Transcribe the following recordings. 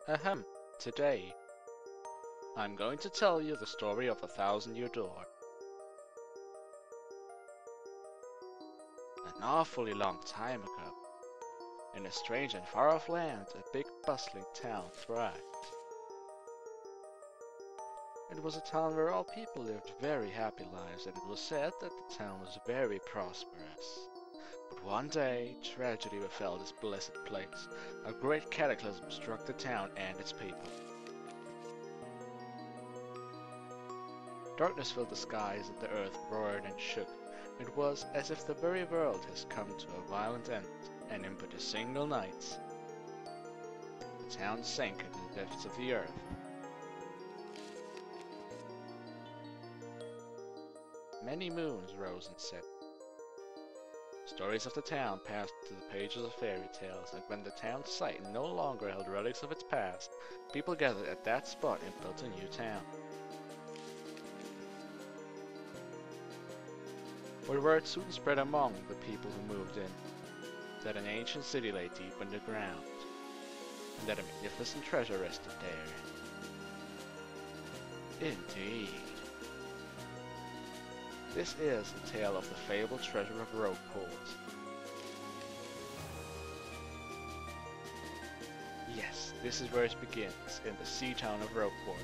Ahem, today I'm going to tell you the story of the Thousand-Year Door. An awfully long time ago, in a strange and far-off land, a big bustling town thrived. It was a town where all people lived very happy lives, and it was said that the town was very prosperous. But one day, tragedy befell this blessed place. A great cataclysm struck the town and its people. Darkness filled the skies and the earth roared and shook. It was as if the very world has come to a violent end, and in but a single night, the town sank into the depths of the earth. Many moons rose and set. Stories of the town passed to the pages of fairy tales, and when the town's site no longer held relics of its past, people gathered at that spot and built a new town. But word soon spread among the people who moved in, that an ancient city lay deep underground, and that a magnificent treasure rested there. Indeed. This is the tale of the fabled treasure of Rougeport. Yes, this is where it begins, in the sea town of Rougeport,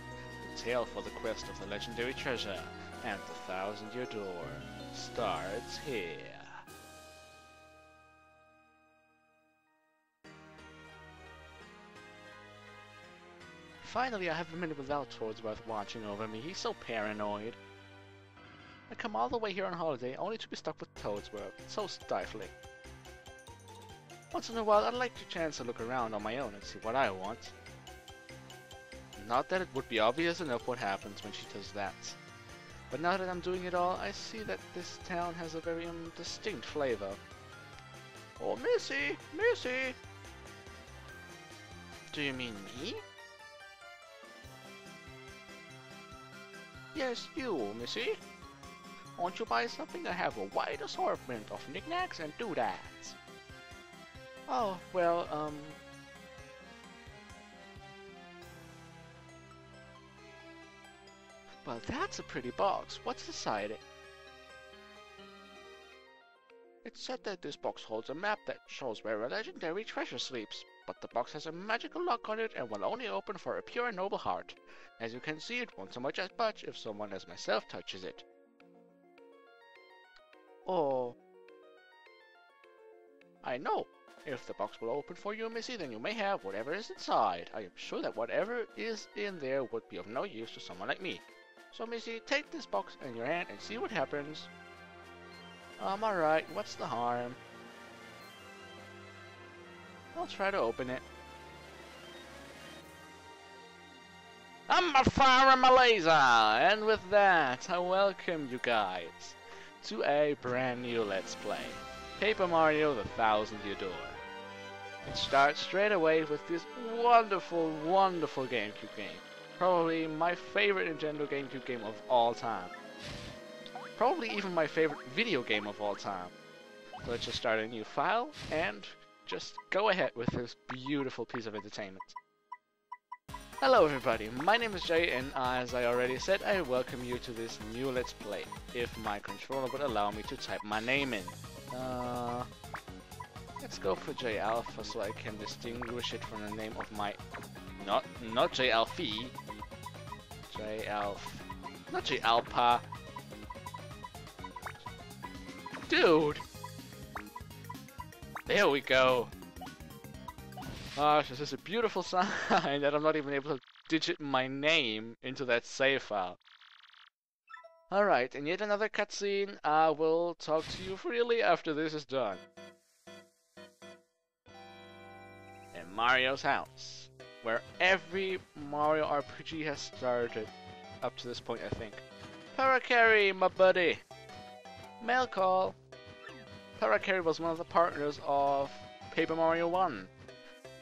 the tale for the quest of the legendary treasure and the Thousand-Year Door starts here. Finally, I have a minute without Toadsworth watching over me. He's so paranoid. I come all the way here on holiday only to be stuck with Toadsworth. It's so stifling. Once in a while, I'd like to chance to look around on my own and see what I want. Not that it would be obvious enough what happens when she does that. But now that I'm doing it all, I see that this town has a very distinct flavor. Oh, Missy! Missy! Do you mean me? Yes, you, Missy. Won't you buy something? I have a wide assortment of knickknacks and doodads. Oh, well, well, that's a pretty box. What's inside it? It's said that this box holds a map that shows where a legendary treasure sleeps, but the box has a magical lock on it and will only open for a pure and noble heart. As you can see, it won't so much as budge if someone as myself touches it. Oh, I know. If the box will open for you, Missy, then you may have whatever is inside. I am sure that whatever is in there would be of no use to someone like me. So, Missy, take this box in your hand and see what happens. Alright, what's the harm? I'll try to open it. I'm a fire and my laser! And with that, I welcome you guys to a brand new Let's Play. Paper Mario The Thousand-Year Door. It starts straight away with this wonderful, wonderful GameCube game. Probably my favorite Nintendo GameCube game of all time. Probably even my favorite video game of all time. So let's just start a new file and just go ahead with this beautiful piece of entertainment. Hello everybody, my name is Jay, and as I already said, I welcome you to this new Let's Play, if my controller would allow me to type my name in. Let's go for J Alpha so I can distinguish it from the name of my... Not J Alpha. J Alpha. Not J Alpha. Dude! There we go. Gosh, this is a beautiful sign that I'm not even able to digit my name into that save file. Alright, and yet another cutscene. I will talk to you freely after this is done. In Mario's house, where every Mario RPG has started up to this point, I think. Paracari, my buddy! Mail call! Paracari was one of the partners of Paper Mario 1.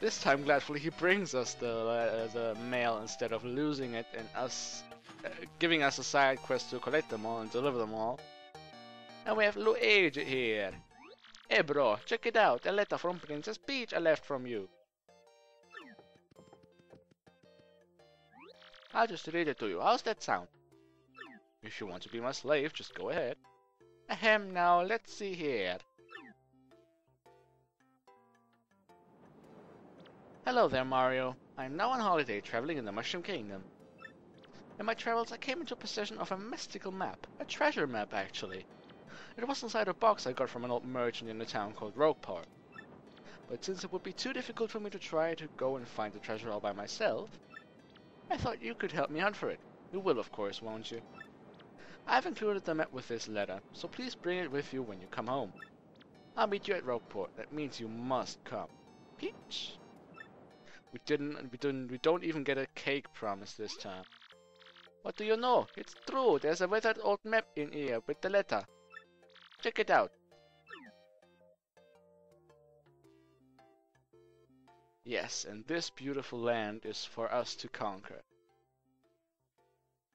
This time, gladfully, he brings us the mail instead of losing it and giving us a side quest to collect them all and deliver them all. And we have Luigi here. Hey bro, check it out, a letter from Princess Peach I left from you. I'll just read it to you. How's that sound? If you want to be my slave, just go ahead. Ahem, now let's see here. Hello there, Mario. I'm now on holiday, traveling in the Mushroom Kingdom. In my travels, I came into possession of a mystical map. A treasure map, actually. It was inside a box I got from an old merchant in a town called Rougeport. But since it would be too difficult for me to try to go and find the treasure all by myself, I thought you could help me hunt for it. You will, of course, won't you? I've included the map with this letter, so please bring it with you when you come home. I'll meet you at Rougeport. That means you must come. Peach? We don't even get a cake promise this time. What do you know? It's true. There's a withered old map in here with the letter. Check it out. Yes, and this beautiful land is for us to conquer.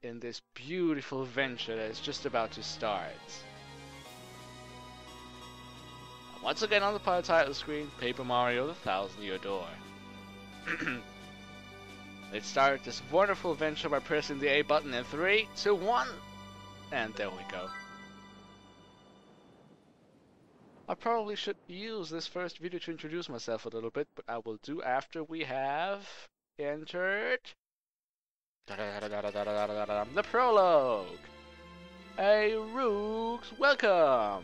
In this beautiful venture that is just about to start. Once again on the title screen, Paper Mario: The Thousand-Year Door. Let's start this wonderful adventure by pressing the A button in 3, 2, 1, and there we go. I probably should use this first video to introduce myself a little bit, but I will do after we have entered the prologue. Hey Rooks, welcome!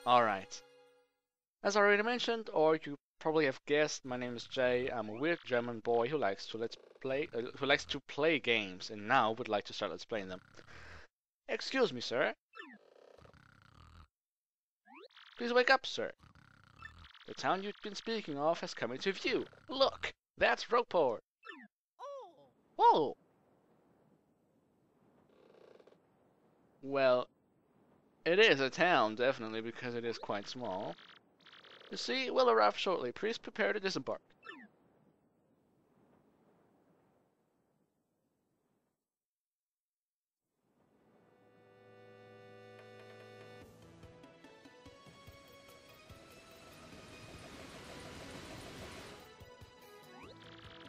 Alright. As I already mentioned, or you probably have guessed, my name is Jay. I'm a weird German boy who likes to play games, and now would like to start let's playing them. Excuse me, sir. Please wake up, sir. The town you've been speaking of has come into view. Look, that's Rougeport. Oh. Well, it is a town, definitely, because it is quite small. You see, we'll arrive shortly. Please prepare to disembark.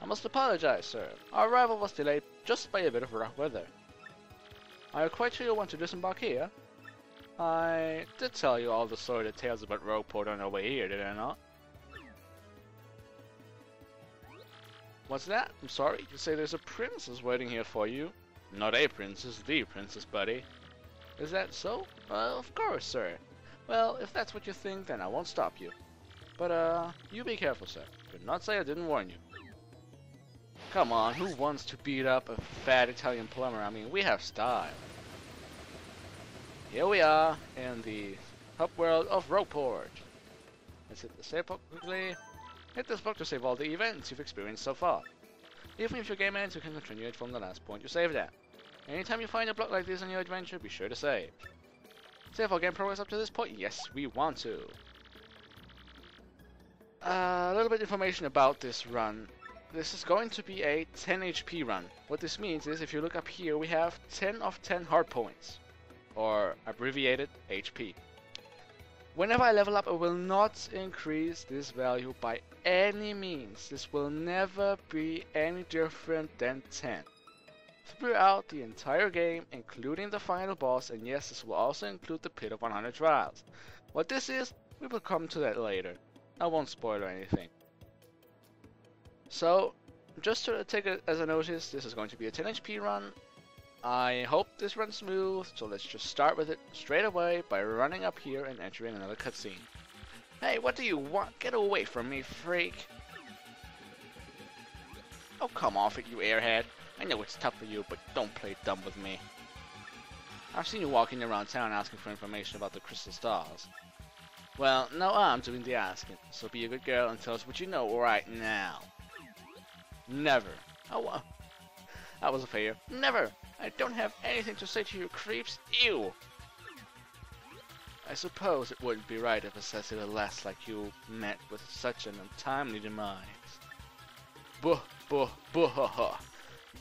I must apologize, sir. Our arrival was delayed just by a bit of rough weather. Are you quite sure you want to disembark here? I did tell you all the sordid tales about Rougeport on our way here, did I not? What's that? I'm sorry, you say there's a princess waiting here for you? Not a princess, the princess, buddy. Is that so? Of course, sir. Well, if that's what you think, then I won't stop you. But, you be careful, sir. Do not say I didn't warn you. Come on, who wants to beat up a fat Italian plumber? I mean, we have style. Here we are in the hub world of Rougeport. Let's hit the save block quickly. Hit this block to save all the events you've experienced so far. Even if your game ends, you can continue it from the last point you saved at. Anytime you find a block like this in your adventure, be sure to save. Save our game progress up to this point? Yes, we want to. A little bit of information about this run. This is going to be a 10 HP run. What this means is, if you look up here, we have 10 of 10 hard points. Or abbreviated HP. Whenever I level up, I will not increase this value by any means. This will never be any different than 10. Throughout the entire game, including the final boss, and yes, this will also include the Pit of 100 Trials. What this is, we will come to that later. I won't spoil anything. So, just to take it as a notice, this is going to be a 10 HP run. I hope this runs smooth, so let's just start with it straight away by running up here and entering another cutscene. Hey, what do you want? Get away from me, freak! Oh, come off it, you airhead. I know it's tough for you, but don't play dumb with me. I've seen you walking around town asking for information about the crystal stars. Well, now I'm doing the asking, so be a good girl and tell us what you know right now. Never. Oh, that was a failure. Never! I don't have anything to say to you creeps. Ew! I suppose it wouldn't be right if a sensitive lass like you met with such an untimely demise. Buh, buh, buh, ha, ha.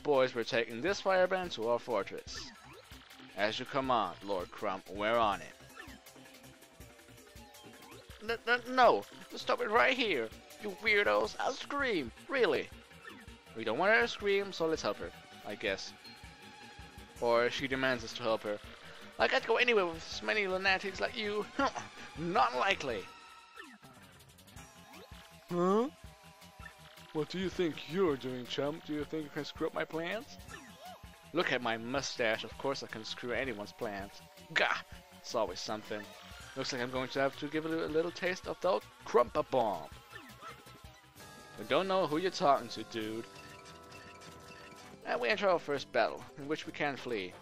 Boys, we're taking this firebrand to our fortress. As you command, Lord Crump, we're on it. No! Stop it right here! You weirdos, I'll scream! Really? We don't want her to scream, so let's help her, I guess. Or she demands us to help her. I can't go anywhere with so many lunatics like you. Not likely. Huh? What do you think you're doing, chump? Do you think you can screw up my plans? Look at my mustache. Of course I can screw anyone's plans. Gah! It's always something. Looks like I'm going to have to give it a little taste of the old Crumpa Bomb. We don't know who you're talking to, dude. And we enter our first battle, in which we can't flee.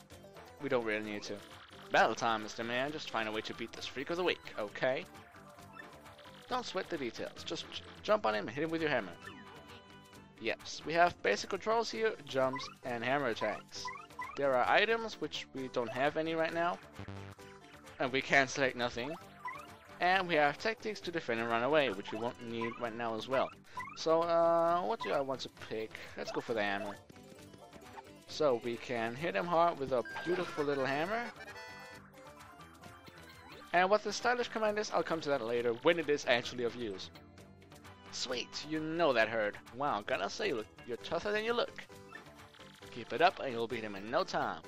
We don't really need to. Battle time, Mr. Man. Just find a way to beat this freak of the week, okay? Don't sweat the details. Just jump on him and hit him with your hammer. Yes, we have basic controls here, jumps and hammer attacks. There are items, which we don't have any right now. And we can select nothing. And we have tactics to defend and run away, which we won't need right now as well. So, what do I want to pick? Let's go for the hammer. So, we can hit him hard with a beautiful little hammer. And what the stylish command is, I'll come to that later, when it is actually of use. Sweet, you know that hurt. Wow, gotta say, look, you're tougher than you look. Keep it up and you'll beat him in no time.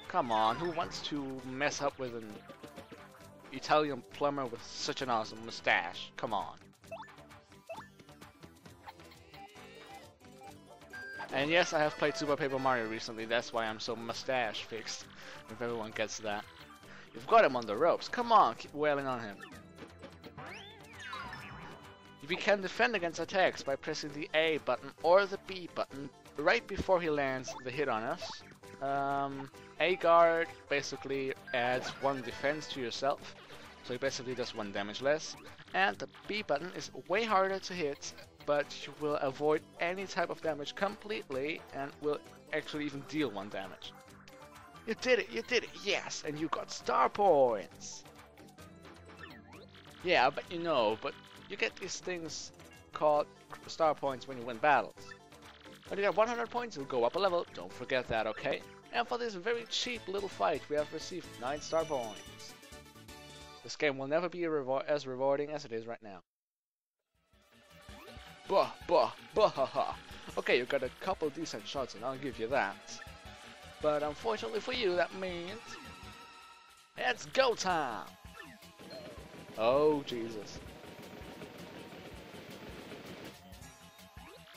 Come on, who wants to mess up with an Italian plumber with such an awesome mustache? Come on. And yes, I have played Super Paper Mario recently, that's why I'm so mustache fixed, if everyone gets that. You've got him on the ropes, come on, keep wailing on him. We can defend against attacks by pressing the A button or the B button right before he lands the hit on us. A guard basically adds 1 defense to yourself, so he basically does 1 damage less. And the B button is way harder to hit, but you will avoid any type of damage completely and will actually even deal 1 damage. You did it, yes, and you got star points! Yeah, but you know, but you get these things called star points when you win battles. When you get 100 points, you'll go up a level, don't forget that, okay? And for this very cheap little fight, we have received 9 star points. This game will never be as rewarding as it is right now. Bah, bah, bah, ha, ha. Okay, you got a couple decent shots and I'll give you that. But unfortunately for you, that means it's go time! Oh, Jesus.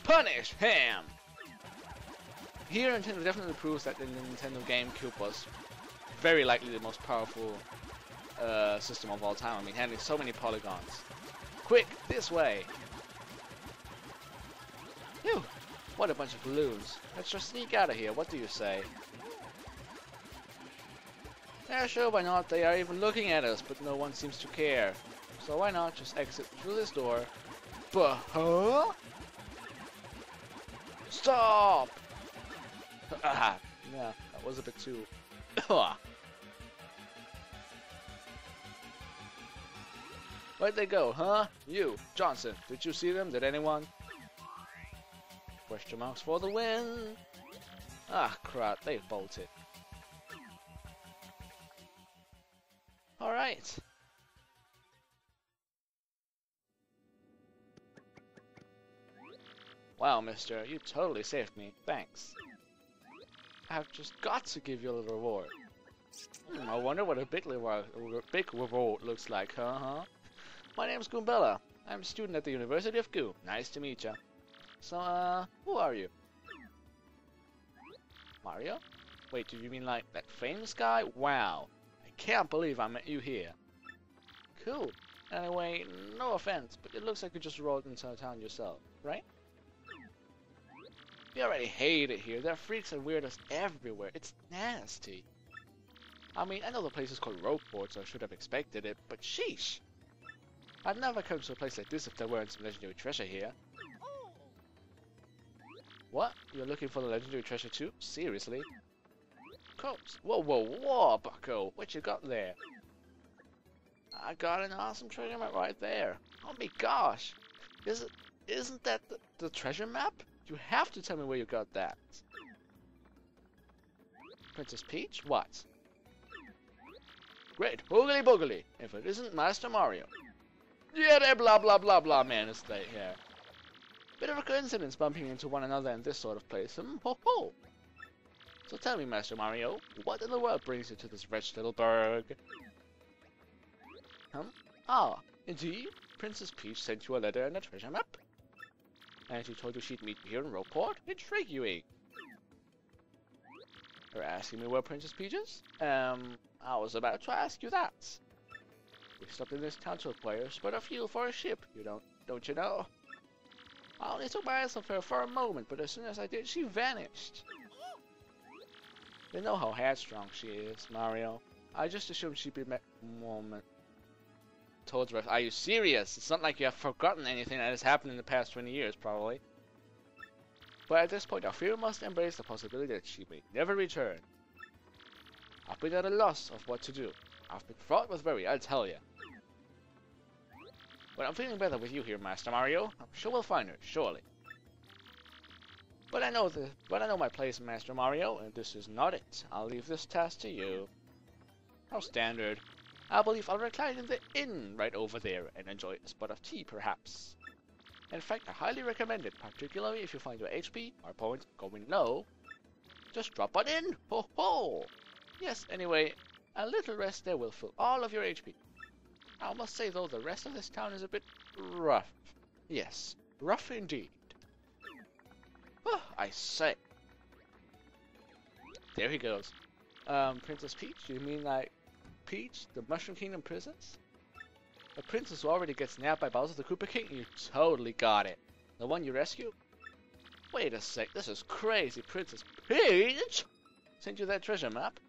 Punish him! Here, Nintendo definitely proves that the Nintendo GameCube was very likely the most powerful system of all time. I mean, handling so many polygons. Quick, this way! Phew! What a bunch of balloons. Let's just sneak out of here, what do you say? Yeah, sure, why not? They are even looking at us, but no one seems to care. So why not just exit through this door? Huh? Stop! Ah, yeah, that was a bit too... Where'd they go, huh? You, Johnson, did you see them? Did anyone? Question marks for the win! Ah, crap, they bolted. Alright. Wow, mister, you totally saved me. Thanks. I've just got to give you a little reward. I wonder what a big reward looks like, huh? My name's Goombella. I'm a student at the University of Goo. Nice to meet ya. So, who are you? Mario? Wait, do you mean like that famous guy? Wow. I can't believe I met you here. Cool. Anyway, no offense, but it looks like you just rolled into town yourself, right? We already hate it here. There are freaks and weirdos everywhere. It's nasty. I mean, I know the place is called Rougeport, so I should have expected it, but sheesh! I'd never come to a place like this if there weren't some legendary treasure here. What? You're looking for the legendary treasure too? Seriously? Cops? Whoa, bucko! What you got there? I got an awesome treasure map right there. Oh my gosh! Isn't that the treasure map? You have to tell me where you got that. Princess Peach? What? Great, hoogly boogly, if it isn't Master Mario. Yeah, they're blah blah blah blah, man. It's like, yeah. Bit of a coincidence bumping into one another in this sort of place. Ho ho. So tell me, Master Mario, what in the world brings you to this wretched little burg? Ah, indeed. Princess Peach sent you a letter and a treasure map. And she told you she'd meet me here in Rougeport? Intriguing. You're asking me where Princess Peach is? I was about to ask you that. We stopped in this town to acquire a spot of fuel for a ship, don't you know? I only took my eyes off her for a moment, but as soon as I did, she vanished. You know how headstrong she is, Mario. I just assumed she'd be moment. Told the rest, are you serious? It's not like you have forgotten anything that has happened in the past 20 years, probably. But at this point, our fear must embrace the possibility that she may never return. I've been at a loss of what to do. I've been fraught with worry, I'll tell you. But I'm feeling better with you here, Master Mario. I'm sure we'll find her, surely. But I know my place, Master Mario, and this is not it. I'll leave this task to you. How standard. I believe I'll recline in the inn right over there and enjoy a spot of tea, perhaps. In fact, I highly recommend it, particularly if you find your HP or points going low. Just drop on in! Ho ho! Yes, anyway, a little rest there will fill all of your HP. I must say though, the rest of this town is a bit rough. Yes, rough indeed. Oh, I say. There he goes. Princess Peach? You mean like Peach, the Mushroom Kingdom princess? A princess who already gets nabbed by Bowser the Koopa King? You totally got it. The one you rescued? Wait a sec, this is crazy. Princess Peach sent you that treasure map?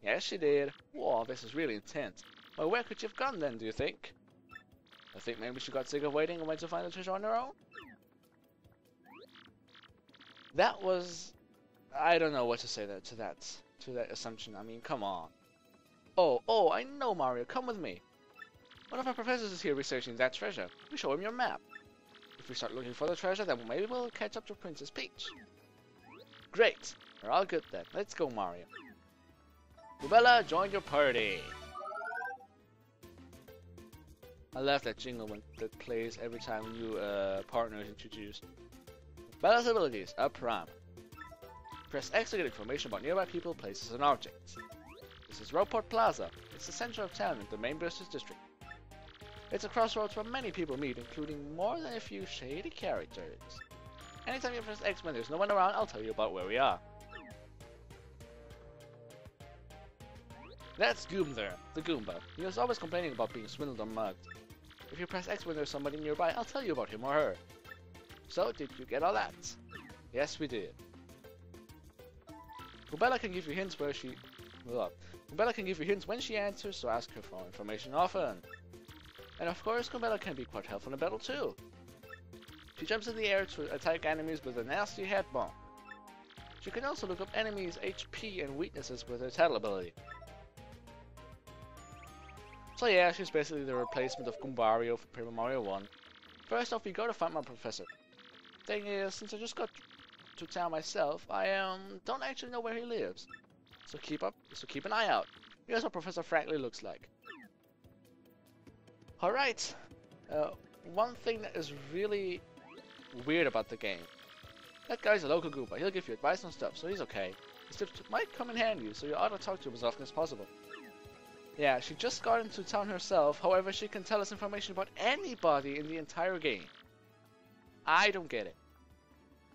Yes, she did. Whoa, this is really intense. Well, where could she have gone then, do you think? I think maybe she got sick of waiting and went to find the treasure on her own? That was... I don't know what to say to that assumption. I mean, come on. Oh, I know, Mario. Come with me. One of our professors is here researching that treasure. We show him your map. If we start looking for the treasure, then maybe we'll catch up to Princess Peach. Great. We're all good then. Let's go, Mario. Rubella, join your party. I love that jingle that plays every time a new partner is introduced. Bella's abilities, up prime. Press X to get information about nearby people, places, and objects. This is Rougeport Plaza. It's the center of town in the main business district. It's a crossroads where many people meet, including more than a few shady characters. Anytime you press X when there's no one around, I'll tell you about where we are. That's Goomba, the Goomba. He was always complaining about being swindled or mugged. If you press X when there's somebody nearby, I'll tell you about him or her. So, did you get all that? Yes, we did. Rubella can give you hints where she... Rubella can give you hints when she answers, so ask her for information often. And of course, Rubella can be quite helpful in battle too. She jumps in the air to attack enemies with a nasty head bomb. She can also look up enemies' HP and weaknesses with her tattle ability. So yeah, she's basically the replacement of Goombario from Paper Mario 1. First off, we go to find my professor. Thing is, since I just got to town myself, I don't actually know where he lives. So keep an eye out. Here's what Professor Franklin looks like. Alright. One thing that is really weird about the game. That guy's a local Goomba. He'll give you advice on stuff, so he's okay. His tips might come in handy, so you ought to talk to him as often as possible. Yeah, she just got into town herself, however she can tell us information about anybody in the entire game. I don't get it.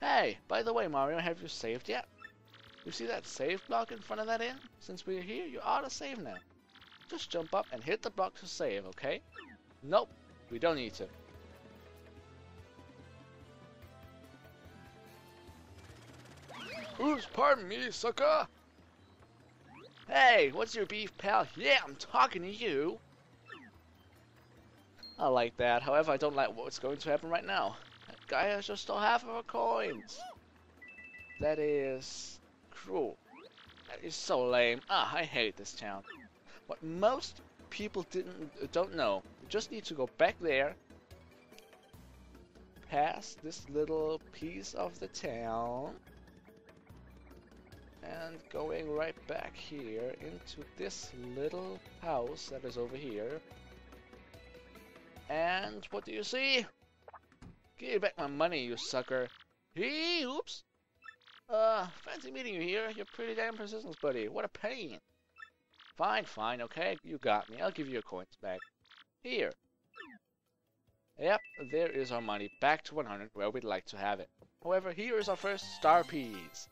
Hey, by the way, Mario, have you saved yet? You see that save block in front of that inn? Since we're here, you ought to save now. Just jump up and hit the block to save, okay? Nope, we don't need to. Oops, pardon me, sucker! Hey, what's your beef, pal? Yeah, I'm talking to you! I like that, however I don't like what's going to happen right now. That guy has just stole half of our coins! That is... cruel. That is so lame. Ah, I hate this town. What most people don't know, you just need to go back there, past this little piece of the town, and going right back here into this little house that is over here, And what do you see? Give back my money, you sucker. Oops. Fancy meeting you here. You're pretty damn persistent, buddy. What a pain. Fine, fine, okay. You got me. I'll give you your coins back. Here. Yep, there is our money. Back to 100, where we'd like to have it. However, here is our first star piece.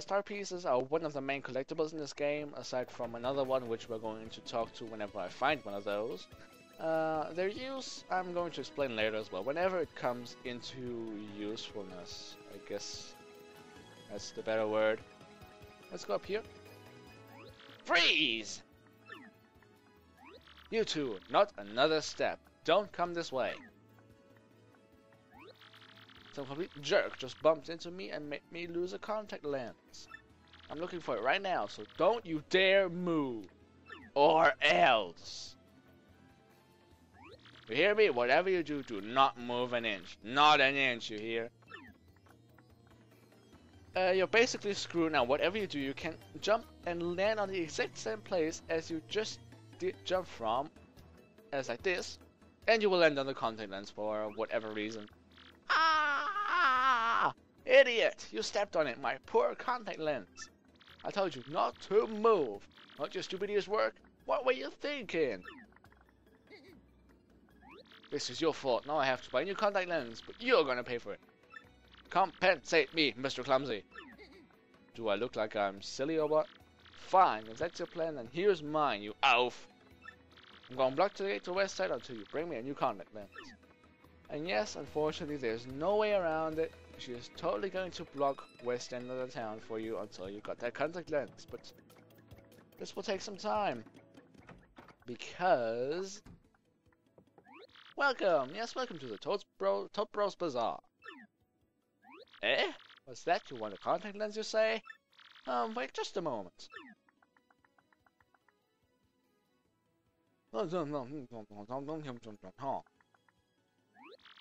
Star pieces are one of the main collectibles in this game, aside from another one which we're going to talk to whenever I find one of those. Their use, I'm going to explain later as well, whenever it comes into usefulness. I guess that's the better word. Let's go up here. Freeze! You two, not another step. Don't come this way. Some complete jerk just bumped into me and made me lose a contact lens. I'm looking for it right now, so don't you dare move. Or else. You hear me? Whatever you do, do not move an inch. Not an inch, you hear? You're basically screwed now. Whatever you do, you can jump and land on the exact same place as you just did jump from, as like this, and you will land on the contact lens for whatever reason. Ah! Idiot! You stepped on it, my poor contact lens. I told you not to move. Not your stupid ears work? What were you thinking? This is your fault. Now I have to buy a new contact lens, but you're gonna pay for it. Compensate me, Mr. Clumsy. Do I look like I'm silly or what? Fine, if that's your plan, then here's mine, you oaf. I'm gonna block the gate to the west side until you bring me a new contact lens. And yes, unfortunately, there's no way around it. She is totally going to block west end of the town for you until you got that contact lens. But this will take some time. Because... Welcome! Yes, welcome to the Toad Bros Bazaar. Eh? What's that? You want a contact lens, you say? Wait just a moment.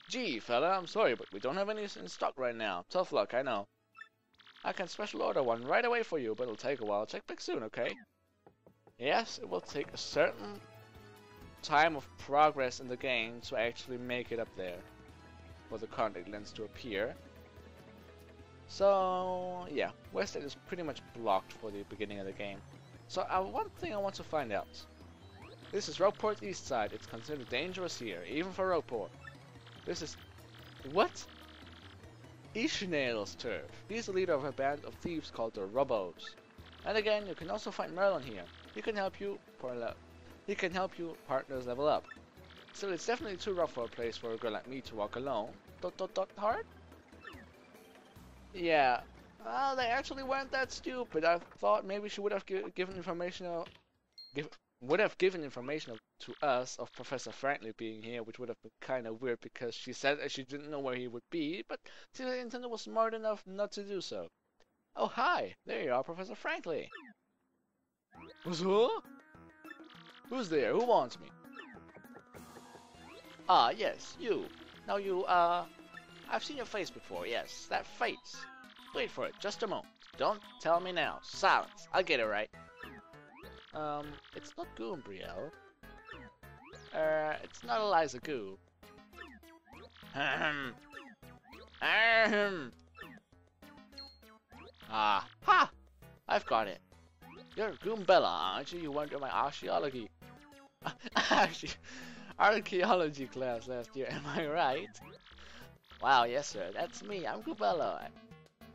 Gee, fella, I'm sorry, but we don't have any in stock right now. Tough luck, I know. I can special order one right away for you, but it'll take a while. Check back soon, okay? Yes, it will take a certain time of progress in the game to actually make it up there for the contact lens to appear. So, yeah, West End is pretty much blocked for the beginning of the game. So, one thing I want to find out. This is Rougeport East Side. It's considered dangerous here, even for Rougeport. This is... What? Ishnail's turf. He's the leader of a band of thieves called the Rubbos. And again, you can also find Merlin here. He can help you partners level up. Still, it's definitely too rough for a place for a girl like me to walk alone. Hard? Yeah. Well, they actually weren't that stupid. I thought maybe she would have given information to us of Professor Franklin being here, which would have been kind of weird because she said that she didn't know where he would be, but Nintendo was smart enough not to do so. Oh, hi! There you are, Professor Franklin. Huh? Who's there? Who wants me? Ah, yes, you. Now you, I've seen your face before, yes, that face. Wait for it, just a moment. Don't tell me now. Silence. I'll get it right. It's not Goombrielle. It's not Eliza Goo. Ah, ha! I've got it. You're Goombella, aren't you? You went to my archaeology class last year, am I right? Wow, yes sir, that's me. I'm Goombella,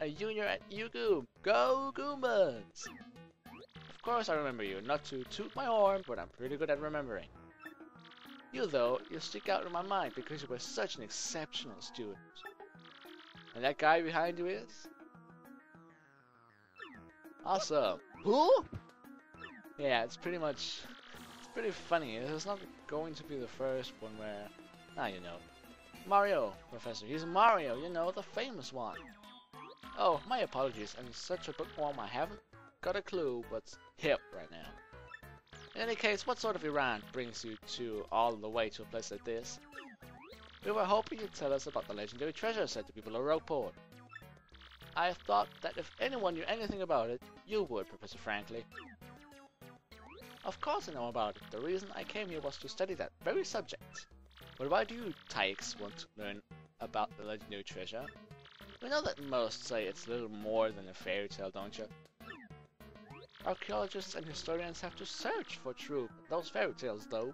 a junior at UGoom. Go Goombas! Of course I remember you. Not to toot my horn, but I'm pretty good at remembering. You though, you stick out in my mind because you were such an exceptional student. And that guy behind you is? Awesome. Who? Yeah, it's pretty funny. It's not going to be the first one where... you know. Mario, Professor. He's Mario, you know, the famous one. Oh, my apologies. I'm such a bookworm, I haven't got a clue what's hip right now. In any case, what sort of errand brings you all the way to a place like this? We were hoping you'd tell us about the legendary treasure said to people of Rougeport. I thought that if anyone knew anything about it, you would, Professor Franklin. Of course I know about it. The reason I came here was to study that very subject. But why do you tykes want to learn about the legendary treasure? We know that most say it's little more than a fairy tale, don't you? Archaeologists and historians have to search for truth in those fairy tales, though.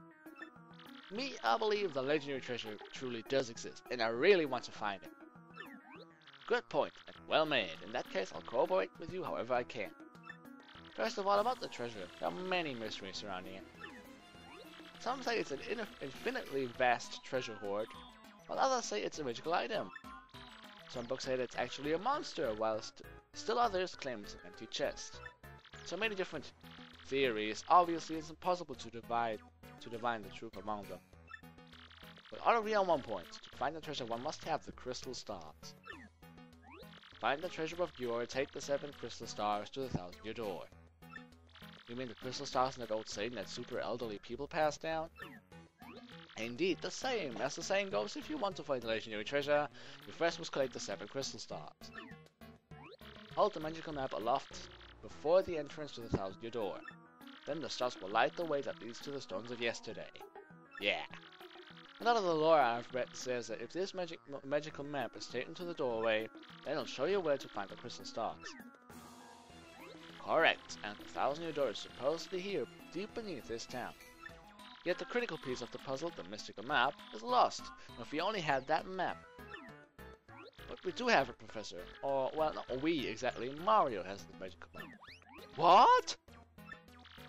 Me, I believe the legendary treasure truly does exist, and I really want to find it. Good point, and well made. In that case, I'll cooperate with you however I can. First of all, about the treasure, there are many mysteries surrounding it. Some say it's an infinitely vast treasure hoard, while others say it's a magical item. Some books say that it's actually a monster, whilst still others claim it's an empty chest. So many different theories. Obviously, it's impossible to divine the truth among them. But I'll agree on one point. To find the treasure, one must have the crystal stars. Find the treasure of Yore, take the 7 crystal stars to the 1,000-year door. You mean the crystal stars in that old saying that super elderly people pass down? Indeed, the same. As the saying goes, if you want to find the legendary treasure, you first must collect the 7 crystal stars. Hold the magical map aloft before the entrance to the 1,000-year door. Then the stars will light the way that leads to the stones of yesterday. Yeah. A lot of the lore I've read says that if this magical map is taken to the doorway, then it'll show you where to find the crystal stars. Correct, and the 1,000-year door is supposedly here, deep beneath this town. Yet the critical piece of the puzzle, the mystical map, is lost. If we only had that map. But we do have it, Professor. Or, well, not we exactly. Mario has the magical map. What?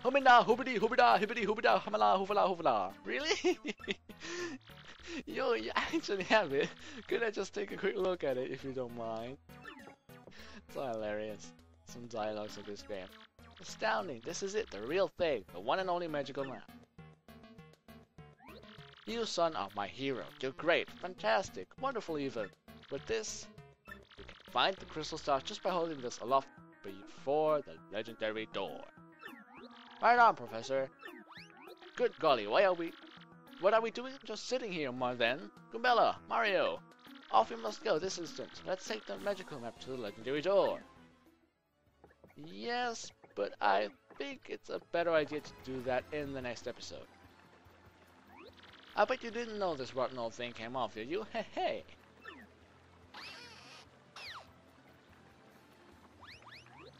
Humina, hoobity, hoobida, hibbity, hoobida, hamala, hoofala, hoofala. Really? Yo, you actually have it. Could I just take a quick look at it if you don't mind? So hilarious. Some dialogues of this game. Astounding. This is it, the real thing. The one and only magical map. You, son, are my hero. You're great, fantastic, wonderful even. With this, you can find the crystal stars just by holding this aloft before the legendary door. Right on, Professor. Good golly, what are we doing just sitting here, then? Goombella, Mario, off we must go this instant. Let's take the magical map to the legendary door. Yes, but I think it's a better idea to do that in the next episode. I bet you didn't know this rotten old thing came off, did you? Hey, hey.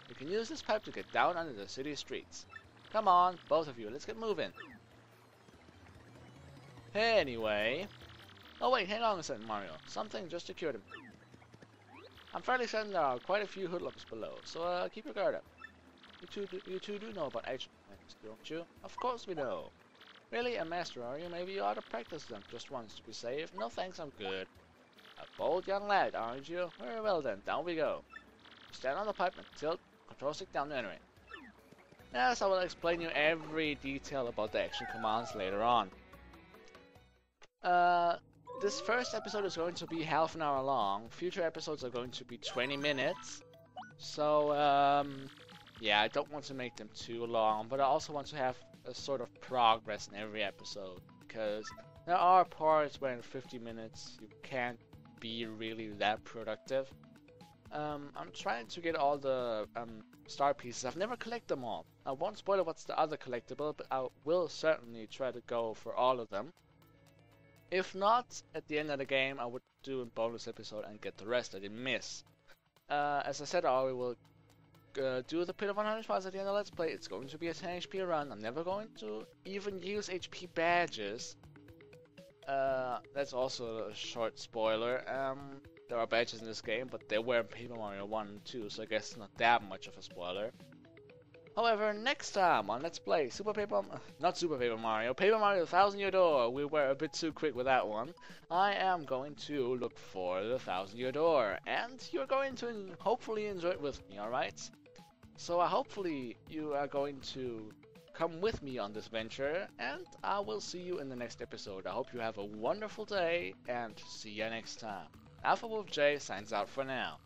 You can use this pipe to get down under the city streets. Come on, both of you, let's get moving. Anyway... Oh wait, hang on a second, Mario. Something just occurred to me. I'm fairly certain there are quite a few hoodlums below, so keep your guard up. You two do know about action points, don't you? Of course we know. Really, a master are you? Maybe you ought to practice them just once to be safe. No thanks, I'm good. A bold young lad, aren't you? Very well then, down we go. Stand on the pipe and tilt control stick down to enter it. Yes, I will explain you every detail about the action commands later on. This first episode is going to be half an hour long. Future episodes are going to be 20 minutes. So, yeah, I don't want to make them too long, but I also want to have a sort of progress in every episode, because there are parts where in 50 minutes you can't be really that productive. I'm trying to get all the star pieces. I've never collected them all. I won't spoil what's the other collectible, but I will certainly try to go for all of them. If not, at the end of the game, I would do a bonus episode and get the rest I didn't miss. As I said, I will do the Pit of 100 Spots at the end of Let's Play. It's going to be a 10 HP run. I'm never going to even use HP badges. That's also a short spoiler. There are badges in this game, but they were in Paper Mario 1 and 2, so I guess it's not that much of a spoiler. However, next time on Let's Play not Super Paper Mario, Paper Mario 1,000-Year Door. We were a bit too quick with that one. I am going to look for the 1,000-Year Door, and you're going to hopefully enjoy it with me, alright? So hopefully you are going to come with me on this venture, and I will see you in the next episode. I hope you have a wonderful day, and see you next time. Alpha Wolf J signs out for now.